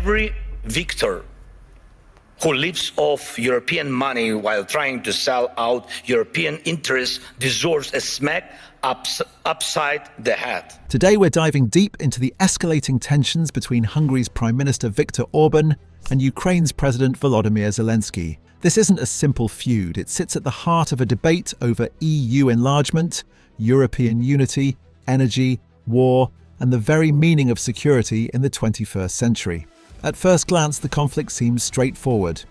Every victor who lives off European money while trying to sell out European interests deserves a smack upside the head. Today we're diving deep into the escalating tensions between Hungary's Prime Minister Viktor Orban and Ukraine's President Volodymyr Zelensky. This isn't a simple feud. It sits at the heart of a debate over EU enlargement, European unity, energy, war, and the very meaning of security in the 21st century. At first glance, the conflict seems straightforward.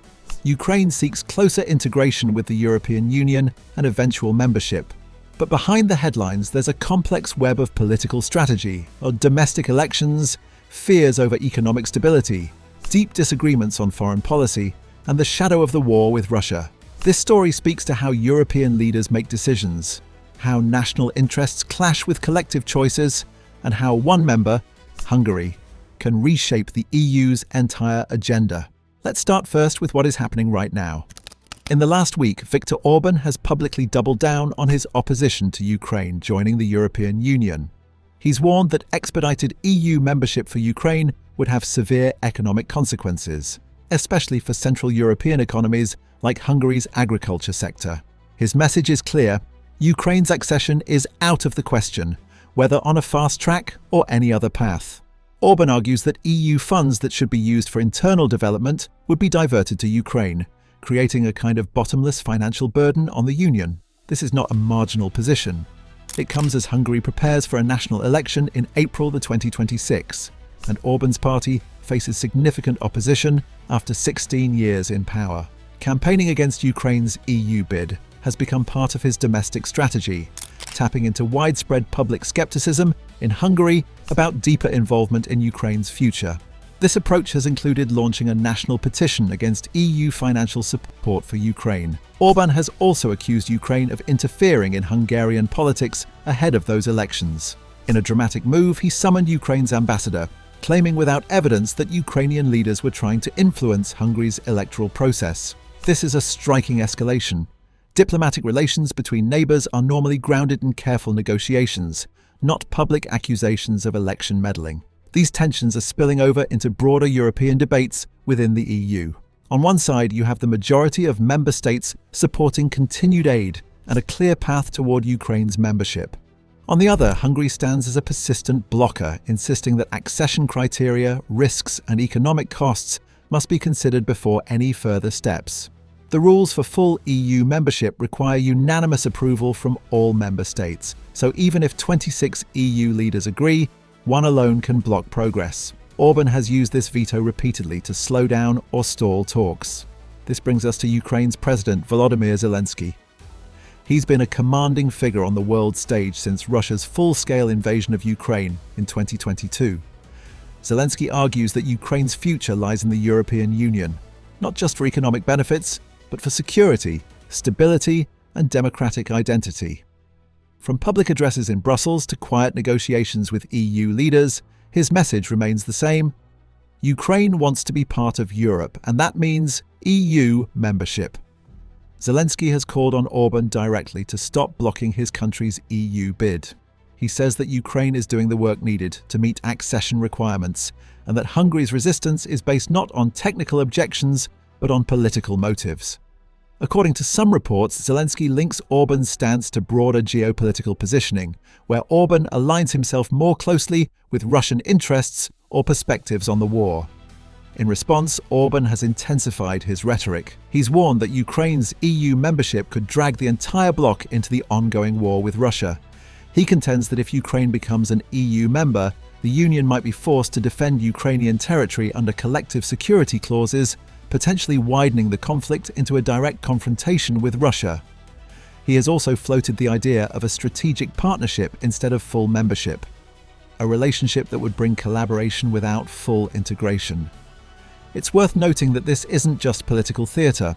Ukraine seeks closer integration with the European Union and eventual membership. But behind the headlines, there's a complex web of political strategy, of domestic elections, fears over economic stability, deep disagreements on foreign policy, and the shadow of the war with Russia. This story speaks to how European leaders make decisions, how national interests clash with collective choices, and how one member, Hungary, can reshape the EU's entire agenda. Let's start first with what is happening right now. In the last week, Viktor Orban has publicly doubled down on his opposition to Ukraine joining the European Union. He's warned that expedited EU membership for Ukraine would have severe economic consequences, especially for Central European economies like Hungary's agriculture sector. His message is clear: Ukraine's accession is out of the question, whether on a fast track or any other path. Orban argues that EU funds that should be used for internal development would be diverted to Ukraine, creating a kind of bottomless financial burden on the Union. This is not a marginal position. It comes as Hungary prepares for a national election in April 2026, and Orban's party faces significant opposition after 16 years in power. Campaigning against Ukraine's EU bid has become part of his domestic strategy, tapping into widespread public skepticism in Hungary about deeper involvement in Ukraine's future. This approach has included launching a national petition against EU financial support for Ukraine. Orban has also accused Ukraine of interfering in Hungarian politics ahead of those elections. In a dramatic move, he summoned Ukraine's ambassador, claiming without evidence that Ukrainian leaders were trying to influence Hungary's electoral process. This is a striking escalation. Diplomatic relations between neighbours are normally grounded in careful negotiations, not public accusations of election meddling. These tensions are spilling over into broader European debates within the EU. On one side, you have the majority of member states supporting continued aid and a clear path toward Ukraine's membership. On the other, Hungary stands as a persistent blocker, insisting that accession criteria, risks, and economic costs must be considered before any further steps. The rules for full EU membership require unanimous approval from all member states, so even if 26 EU leaders agree, one alone can block progress. Orban has used this veto repeatedly to slow down or stall talks. This brings us to Ukraine's President Volodymyr Zelensky. He's been a commanding figure on the world stage since Russia's full-scale invasion of Ukraine in 2022. Zelensky argues that Ukraine's future lies in the European Union, not just for economic benefits, but for security, stability, and democratic identity. From public addresses in Brussels to quiet negotiations with EU leaders, his message remains the same. Ukraine wants to be part of Europe, and that means EU membership. Zelensky has called on Orban directly to stop blocking his country's EU bid. He says that Ukraine is doing the work needed to meet accession requirements, and that Hungary's resistance is based not on technical objections, but on political motives. According to some reports, Zelensky links Orban's stance to broader geopolitical positioning, where Orban aligns himself more closely with Russian interests or perspectives on the war. In response, Orban has intensified his rhetoric. He's warned that Ukraine's EU membership could drag the entire bloc into the ongoing war with Russia. He contends that if Ukraine becomes an EU member, the Union might be forced to defend Ukrainian territory under collective security clauses, potentially widening the conflict into a direct confrontation with Russia. He has also floated the idea of a strategic partnership instead of full membership, a relationship that would bring collaboration without full integration. It's worth noting that this isn't just political theatre.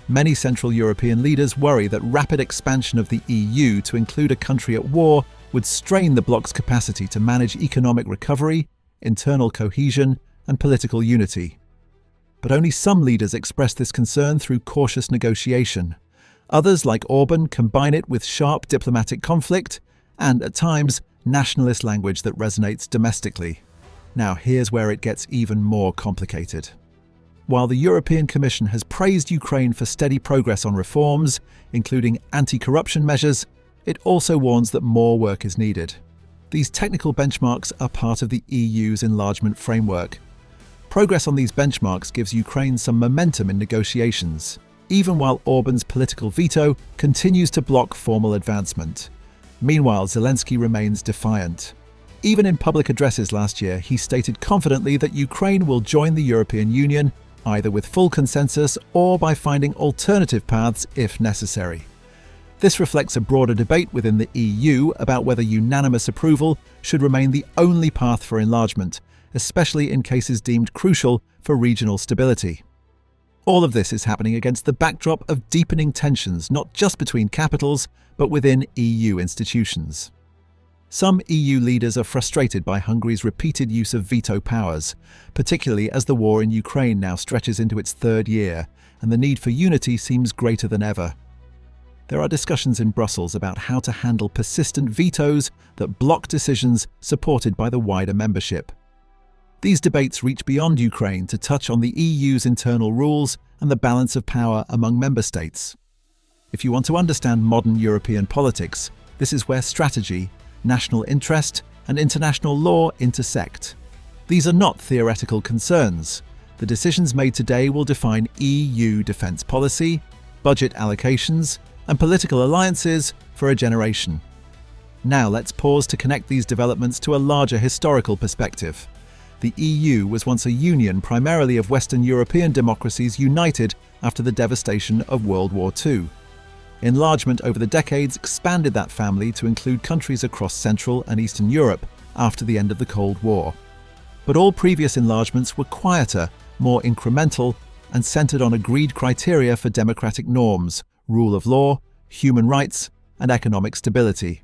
Many Central European leaders worry that rapid expansion of the EU to include a country at war would strain the bloc's capacity to manage economic recovery, internal cohesion, and political unity. But only some leaders express this concern through cautious negotiation. Others, like Orban, combine it with sharp diplomatic conflict and, at times, nationalist language that resonates domestically. Now here's where it gets even more complicated. While the European Commission has praised Ukraine for steady progress on reforms, including anti-corruption measures, it also warns that more work is needed. These technical benchmarks are part of the EU's enlargement framework. Progress on these benchmarks gives Ukraine some momentum in negotiations, even while Orban's political veto continues to block formal advancement. Meanwhile, Zelensky remains defiant. Even in public addresses last year, he stated confidently that Ukraine will join the European Union either with full consensus or by finding alternative paths if necessary. This reflects a broader debate within the EU about whether unanimous approval should remain the only path for enlargement, especially in cases deemed crucial for regional stability. All of this is happening against the backdrop of deepening tensions not just between capitals, but within EU institutions. Some EU leaders are frustrated by Hungary's repeated use of veto powers, particularly as the war in Ukraine now stretches into its third year, and the need for unity seems greater than ever. There are discussions in Brussels about how to handle persistent vetoes that block decisions supported by the wider membership. These debates reach beyond Ukraine to touch on the EU's internal rules and the balance of power among member states. If you want to understand modern European politics, this is where strategy, national interest, and international law intersect. These are not theoretical concerns. The decisions made today will define EU defence policy, budget allocations, and political alliances for a generation. Now let's pause to connect these developments to a larger historical perspective. The EU was once a union primarily of Western European democracies united after the devastation of World War II. Enlargement over the decades expanded that family to include countries across Central and Eastern Europe after the end of the Cold War. But all previous enlargements were quieter, more incremental, and centered on agreed criteria for democratic norms, rule of law, human rights, and economic stability.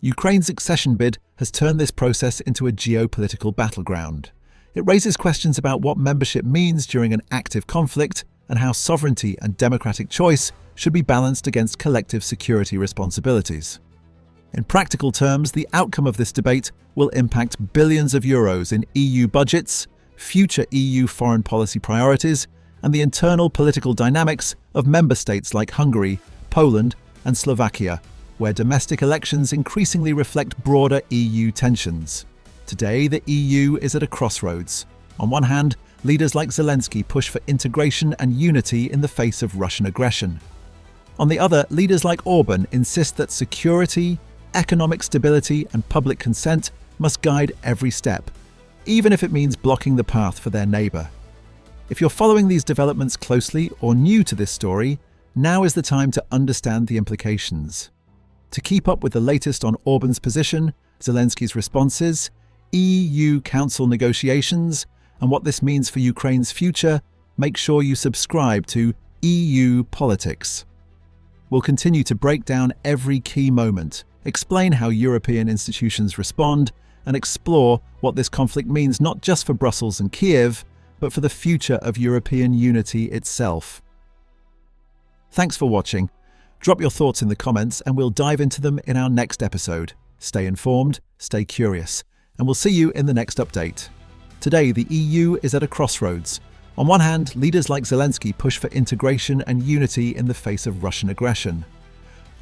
Ukraine's accession bid has turned this process into a geopolitical battleground. It raises questions about what membership means during an active conflict and how sovereignty and democratic choice should be balanced against collective security responsibilities. In practical terms, the outcome of this debate will impact billions of euros in EU budgets, future EU foreign policy priorities, and the internal political dynamics of member states like Hungary, Poland, and Slovakia, where domestic elections increasingly reflect broader EU tensions. Today, the EU is at a crossroads. On one hand, leaders like Zelensky push for integration and unity in the face of Russian aggression. On the other, leaders like Orban insist that security, economic stability, and public consent must guide every step, even if it means blocking the path for their neighbour. If you're following these developments closely or new to this story, now is the time to understand the implications. To keep up with the latest on Orban's position, Zelensky's responses, EU Council negotiations, and what this means for Ukraine's future, make sure you subscribe to EU Politics. We'll continue to break down every key moment, explain how European institutions respond, and explore what this conflict means not just for Brussels and Kiev, but for the future of European unity itself. Thanks for watching. Drop your thoughts in the comments and we'll dive into them in our next episode. Stay informed, stay curious, and we'll see you in the next update. Today, the EU is at a crossroads. On one hand, leaders like Zelensky push for integration and unity in the face of Russian aggression.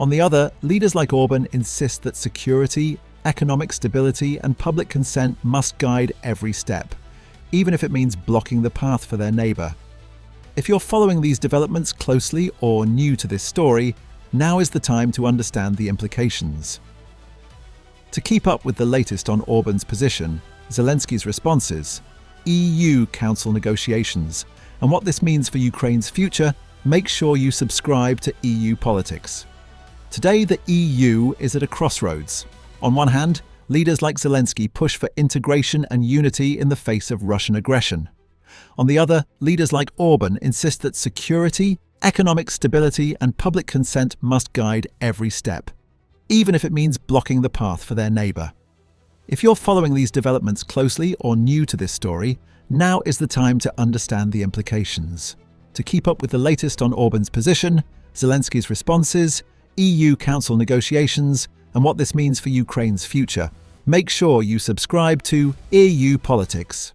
On the other, leaders like Orban insist that security, economic stability, and public consent must guide every step, even if it means blocking the path for their neighbour. If you're following these developments closely or new to this story, now is the time to understand the implications. To keep up with the latest on Orban's position, Zelensky's responses, EU Council negotiations, and what this means for Ukraine's future, make sure you subscribe to EU Politics. Today, the EU is at a crossroads. On one hand, leaders like Zelensky push for integration and unity in the face of Russian aggression. On the other, leaders like Orban insist that security, economic stability, and public consent must guide every step, even if it means blocking the path for their neighbour. If you're following these developments closely or new to this story, now is the time to understand the implications. To keep up with the latest on Orban's position, Zelensky's responses, EU Council negotiations, and what this means for Ukraine's future, Make sure you subscribe to EU Politics.